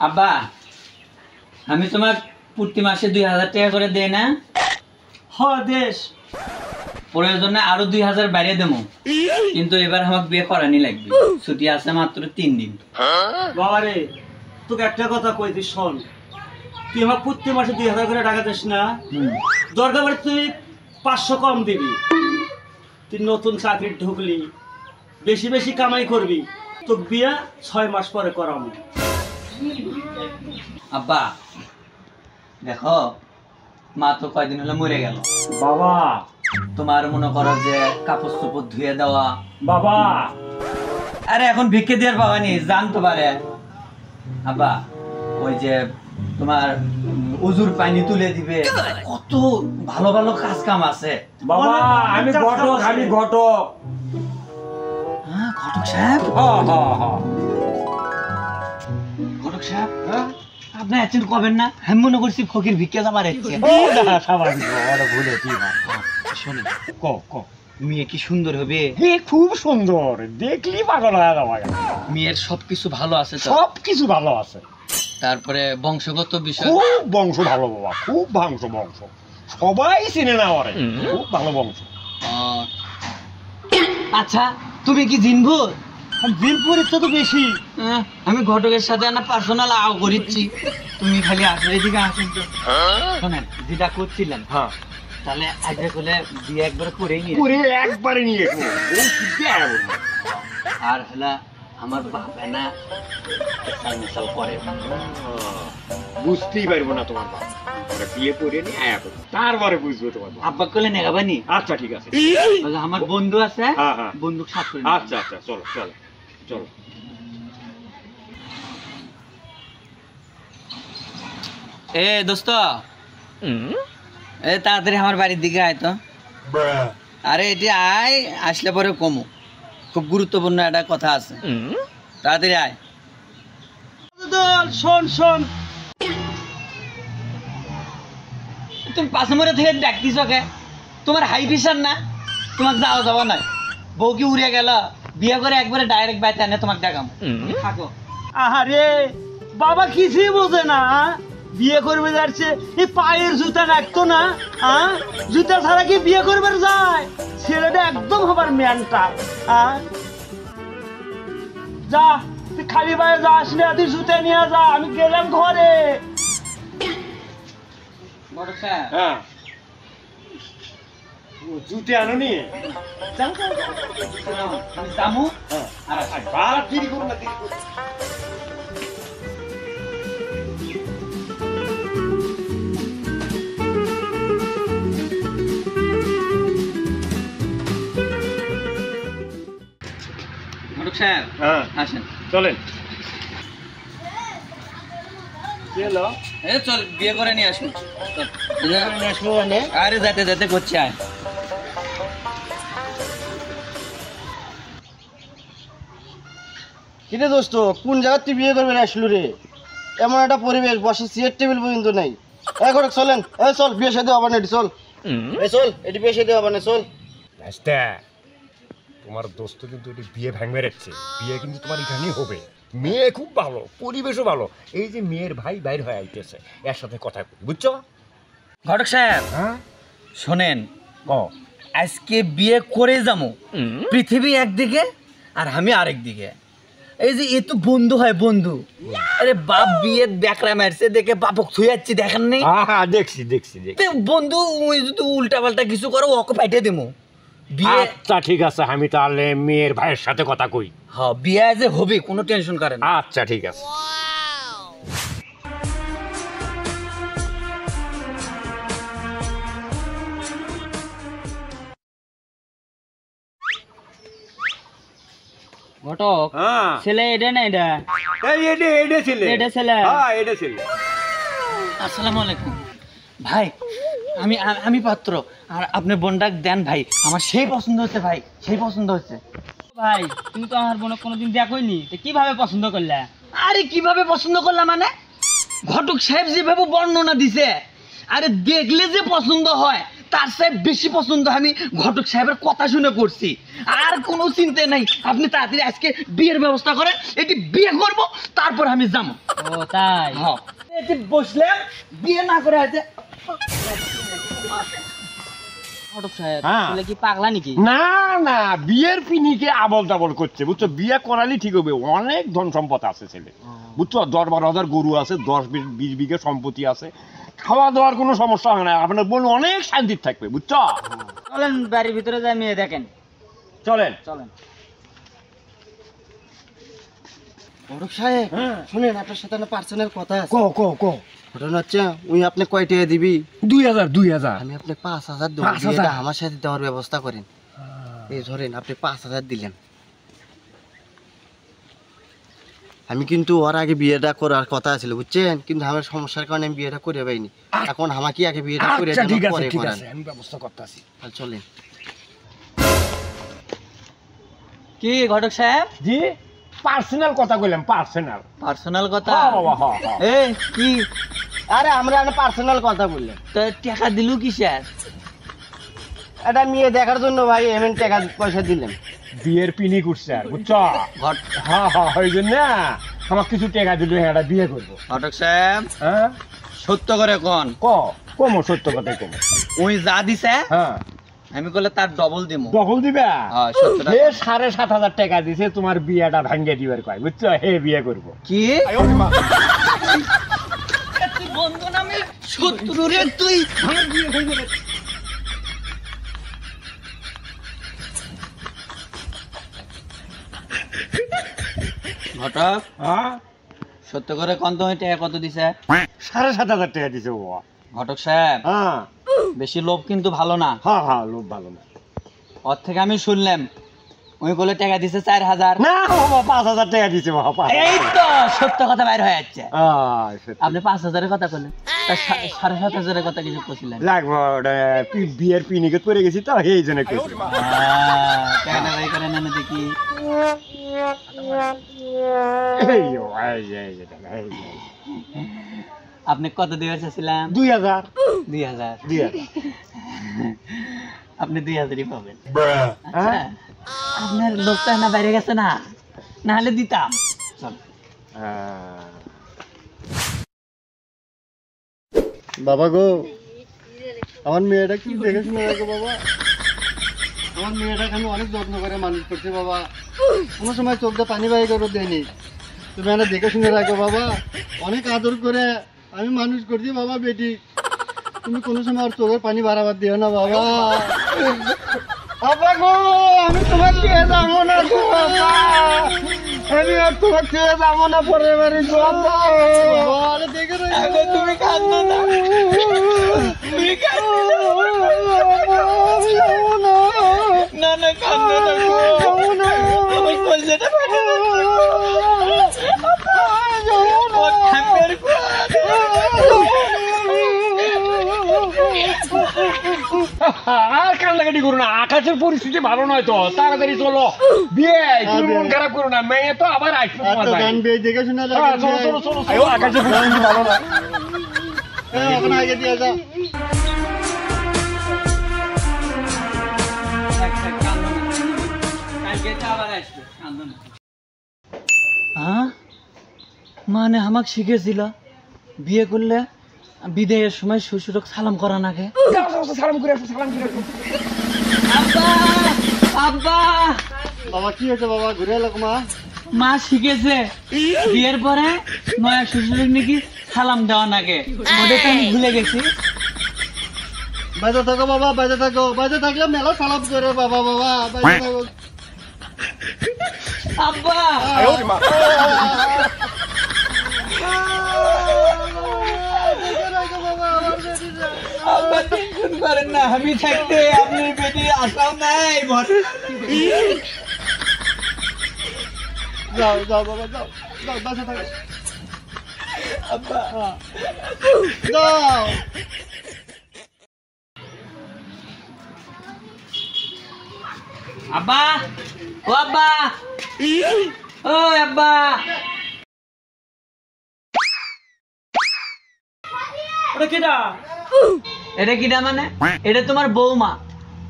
আব্বা আমি তোমার প্রতি মাসে 2000 টাকা করে দেই না? হ্যাঁ দেশ, প্রয়োজনে আরো 2000 বাড়িয়ে দেবো, কিন্তু এবার আমাকে বিয়ে করানি লাগবে। ছুটি আছে মাত্র 3 দিন। বাবারে তোকে একটা কথা কইছি শোন, তুই আমার প্রতি মাসে 2000 করে টাকা দিস না, দরকার পড়ে তুই 500 কম দিবি। তুই নতুন চাকরি ঢুকলি, বেশি বেশি কামাই করবি, তোকে বিয়ে 6 মাস পরে করাবো। আব্বা দেখো, মা তো কয়দিন হলো মরে গেল। বাবা তোমার মনে করো যে কাপড় চোপড় ধুয়ে দেওয়া, বাবা আরে এখন ভিক্ষে দেওয়ার বাবা নি জানতে পারে। আব্বা ওই যে তোমার উজুর পানি তুলে দিবে, কত ভালো ভালো কাজ কাম আছে। বাবা আমি ঘটক, আমি ঘটক। হ্যাঁ ঘটক সাহেব, ঘটক সাহেব আপনি এত করবেন না, আমি মনে করছি ফকির ভিক্ষা যাবার শোনেন, মেয়ে কি সুন্দর হবে? খুব সুন্দর, দেখলি পাগল হয়ে যাওয়া। মেয়ের সবকিছু ভালো আছে তো? সবকিছু ভালো আছে। তারপরে বংশগত বিষয়? খুব বংশ ভালো বাবা, খুব বংশ সবাই চিনে না ওরে, খুব ভালো বংশ। আচ্ছা তুমি কি জিনবো? দিনপুর ইচ্ছা তো বেশি। আমি ঘটকের সাথে না পার্সোনাল আও করিচ্ছি, তুমি খালি আসো, এদিকে আসেন তো। শোনেন যেটা করছিলেন, হ্যাঁ তাহলে আজকে করলে বিয়ে একবার করেই নিয়ে করে একবারে নিয়ে আর হলা আমার বাবা না মিশাল করে, বুঝতেই পারবো না তোমার বাবা, বিয়ে করে নিয়ে আয়া করবো, তারপরে বুঝবো তোমার আব্বা করলে নেগাবানি। আচ্ছা ঠিক আছে, আমার বন্ধু আছে, বন্ধু সাথে। আচ্ছা আচ্ছা চলো চলো চলো। এ দোস্ত, এ তাড়াতাড়ি আমার বাড়ির দিকে আয় তো। আরে এটি আয়, আসলে পরে কমু, খুব গুরুত্বপূর্ণ একটা কথা আছে, তাড়াতাড়ি আয়। শোন শোন, তুমি পাশে মরে থেকে ডাকতিস কে? তোমার হাই প্রেশার না? তোমাকে যাওয়া যাওয়া নাই, বউ কি উড়ে গেল, বিয়ে করে একবারে ডাইরেক্ট বাইতে আনে তোমাকে দেখাম। থাকো। আরে বাবা কিছুই বোঝে না, বিয়ে করবে যাচ্ছে এই পায়ের জুতা রাখতো না, জুতা ছাড়া কি বিয়ে করবে যায়? ছেলেটা একদম হবার ম্যানটা। যা তুই খালি পায়ে যাস না, তুই জুতা নিয়ে যা, আমি গেলাম ঘরে। হ্যাঁ জুতে আনো নি, যাবো। দেরি করো না, দেরি করো। আসেন চলেন। চল বিয়ে করে নিয়ে আসুন। আরে যাতে যাতে করছে আয়। কিরে দোস্ত, কোন জায়গার তুই বিয়ে করবে আসলো রে? এমন একটা পরিবেশ, বসে চেয়ার টেবিল পর্যন্ত নাই। এখন চলেন, চল বিয়ে সাথে হবার না, চল চল, এটি বিয়ে সাথে হবার না, চল। তোমার দোস্ত কিন্তু এটি বিয়ে ভাঙবে রাখছে, বিয়ে কিন্তু তোমার এখানেই হবে। মেয়ে খুব ভালো, পরিবেশও ভালো, এই যে মেয়ের ভাই বাইর হয়ে আইতেছে, এর সাথে কথা কই, বুঝছো? ঘটক সাহেব শোনেন, আজকে বিয়ে করে যাবো, পৃথিবী একদিকে আর আমি আরেক দিকে। এই যে এ তো বন্ধু হয় বন্ধু, আরে বাপ বিয়ে দেখরা মারছে দেখে বাপক ছুঁয়ে যাচ্ছি, দেখেন নেই? দেখছি দেখছি বন্ধু, যদি উল্টা পাল্টা কিছু করো ওকে পাঠিয়ে দেবো। আচ্ছা ঠিক আছে, আমি তাহলে মেয়ের ভাইয়ের সাথে কথা কই। হ্যাঁ বিয়ে যে হবে, কোনো টেনশন করেন। আচ্ছা ঠিক আছে। ঘটক ছেলে এটা না, এটা ছেলে, এটা ছেলে। হ্যাঁ এটা ছেলে। আসসালামু আলাইকুম ভাই, আমি পাত্র, আর আপনি বোনটা দেন ভাই, আমার সেই পছন্দ হচ্ছে ভাই, সেই পছন্দ হচ্ছে। ভাই তুমি তো আমার বোন কোনোদিন দেখোইনি, তো কিভাবে পছন্দ করলে? আরে কিভাবে পছন্দ করলাম মানে ঘটক সাহেব যেভাবে বর্ণনা দিছে আরে দেখলে যে পছন্দ হয় তার সাহেব বেশি পছন্দ আমি ঘটক সাহেবের কথা শুনে করছি আর কোনো চিন্তা নাই আপনি তাড়াতাড়ি আজকে বিয়ের ব্যবস্থা করেন এটি বিয়ে করব তারপর আমি যাবো ও তাই হ্যাঁ এটি বসলাম বিয়ে না করে আছে ঘটক সাহেব হ্যাঁ। তাহলে কি পাগলা নাকি না না বিয়ের পিনিকে আবল তাবল করছে বুঝছো বিয়ে করালি ঠিক হবে অনেক ধন সম্পদ আছে ছেলে বুঝছো 10-12 হাজার গরু আছে 10-20 বিঘে সম্পত্তি আছে খাওয়া দাওয়ার কোনো সমস্যা হয় না আপনার বোন অনেক শান্তির থাকবে বুঝছো চলেন বাড়ির ভিতরে যাই মেয়ে দেখেন চলেন চলেন ঘটক সাহেব হ্যাঁ। শুনেন আপনার সাথে একটা পার্সোনাল কথা আছে কো কো কো ঘটনা হচ্ছে উনি আপনি কয় টাকা দিবি 2000 আমি আপনি 5,000 দেবো 5,000 বিয়েটা আমার সাথে দেওয়ার ব্যবস্থা করেন এই ধরেন আপনি 5,000 দিলেন আমি কিন্তু ওর আগে বিয়েটা করার কথা ছিল বুঝছেন কিন্তু আমার সমস্যার কারণে আমি বিয়েটা করে পাইনি এখন আমাকে আগে বিয়েটা করে আচ্ছা দেন, ঠিক আছে পরে ঠিক করান। আছে আমি ব্যবস্থা করতেছি তাহলে চলেন কি ঘটক সাহেব জি পার্সোনাল কথা কইলাম পার্সোনাল পার্সোনাল কথা হ্যাঁ বাবা হ্যাঁ হ্যাঁ এই কি আরে আমরা পার্সোনাল কথা বললেন তো টাকা দিলু কি স্যার এটা মেয়ে দেখার জন্য ভাই এমন টাকা পয়সা দিলেন বিয়ের পিনি করছে আর বুঝছো ঘট হ্যাঁ হ্যাঁ ওই জন্য আমার কিছু টাকা দিলে একটা বিয়ে করবো ঘটক সাহেব হ্যাঁ সত্য করে কোন কমো সত্য কথাই কমো ওই যা দিছে হ্যাঁ আমি করলে তার ডবল দিমু ডবল দিবা হ্যাঁ সত্যটা এ 7,500 টাকা দিছে তোমার বিয়েটা ভাঙ্গে দিবার কয় বুঝছো হে বিয়ে করবো কি তুই বন্ধু নামে শত্রু রে তুই ঘটক হ্যাঁ সত্য করে কোন তুমি টাকা কত দিছে 7,500 টাকা দিছে ও ঘটক সাহেব হ্যাঁ বেশি লোভ কিন্তু ভালো না হ্যাঁ হ্যাঁ লোক ভালো না ওর থেকে আমি শুনলাম ওই বলে টাকা দিছে 4,000 না বাবা 5,000 টাকা দিছে বাবা এই তো সত্য কথা বাইর হয়ে যাচ্ছে সত্যি। আপনি 5,000 এর কথা বললেন তা 7,500 এর কথা কিছু বলছিলেন লাগবো ওটা বিয়ের পিনিকে পড়ে গেছি তো এই জন্য কইছি টাকাটা বাই করে নেন দেখি আপনি কত দিবার চাইছিলাম 2,000 2,000 আপনি 2,000ই পাবেন আচ্ছা আপনার লোকটা না বাইরে গেছে না না হলে দিতাম চল বাবা গো আমার মেয়েটা কি দেখেশুনে রাখো বাবা আমার মেয়েটাকে আমি অনেক যত্ন করে মানুষ করছি বাবা কোনো সময় চোখটা পানি বাই করে দেয়নি তুমি এটা দেখে শুনে রাখো বাবা অনেক আদর করে আমি মানুষ করছি বাবা বেটি তুমি কোনো সময় আর চোখের পানি বাড়াবার দিও না বাবা বাবা গো আমি তোমার চেয়ে যাবো না গো বাবা আমি আর তোমার চেয়ে যাবো না পরের বাড়ি বাবা আরে দেখে রাখো তুমি কাঁদো না তুমি কাঁদো না না কাঁদো না যাবো না আমার কলজাটা ফাটে আর কান্নাকাটি করো না আকাশের পরিস্থিতি ভালো নয় তো তাড়াতাড়ি চলো বিয়ে তুমি মন খারাপ করো না মেয়ে তো আবার আসবে তোমার বাড়ি। দেখে শুনে হ্যাঁ, চলো চলো চলো চলো। আকাশের পরিস্থিতি ভালো না এখন আগে দিয়ে যাও মানে আমাকে শিখেছিল বিয়ে করলে বিদায়ের সময় শ্বশুরক সালাম করা নাকি যাও, যাও, যাও, সালাম করে আসো সালাম করে আসো আব্বা আব্বা বাবা কি হয়েছে বাবা ঘুরে এলো মা মা শিখেছে বিয়ের পরে নয়া শ্বশুরক নাকি সালাম দেওয়া নাকি ওটা তো আমি ভুলে গেছি বাইরে থাকো বাবা বাইরে থাকো বাইরে থাকলে মেলা সালাম করে বাবা বাবা বাইরে থাকো আব্বা আব্বা টেনশন করেন না আমি থাকতে আপনি বেটি আসাও নাই যাও যাও বাবা যাও যাও বাইরে থাকো আব্বা যাও আব্বা ও আব্বা ও আব্বা ওটা কেটা? এটা কিটা মানে? এটা তোমার বৌমা।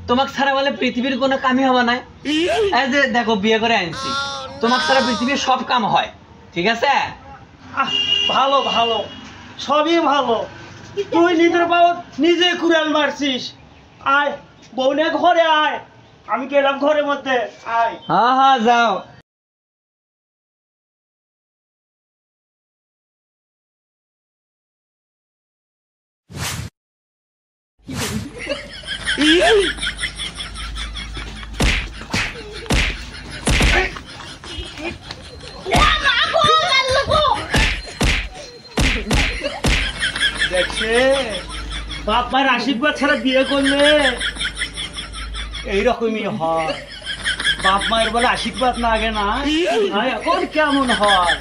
তোমাকে ছাড়া বলে পৃথিবীর কোনো কামই হবে না। এই যে দেখো বিয়ে করে আনছি, তোমাকে ছাড়া পৃথিবীর সব কাম হয়, ঠিক আছে? আহ, ভালো ভালো, সবই ভালো। তুই নিজের পাও নিজে কুড়াল মারছিস। আয় বউনে ঘরে আয়, আমি গেলাম ঘরের মধ্যে। আয়। হ্যাঁ হ্যাঁ যাও। দেখছে বাপ মায়ের আশীর্বাদ ছাড়া বিয়ে করলে এইরকমই হয়। বাপ মায়ের বলে আশীর্বাদ না আগে না, এখন কেমন হয়?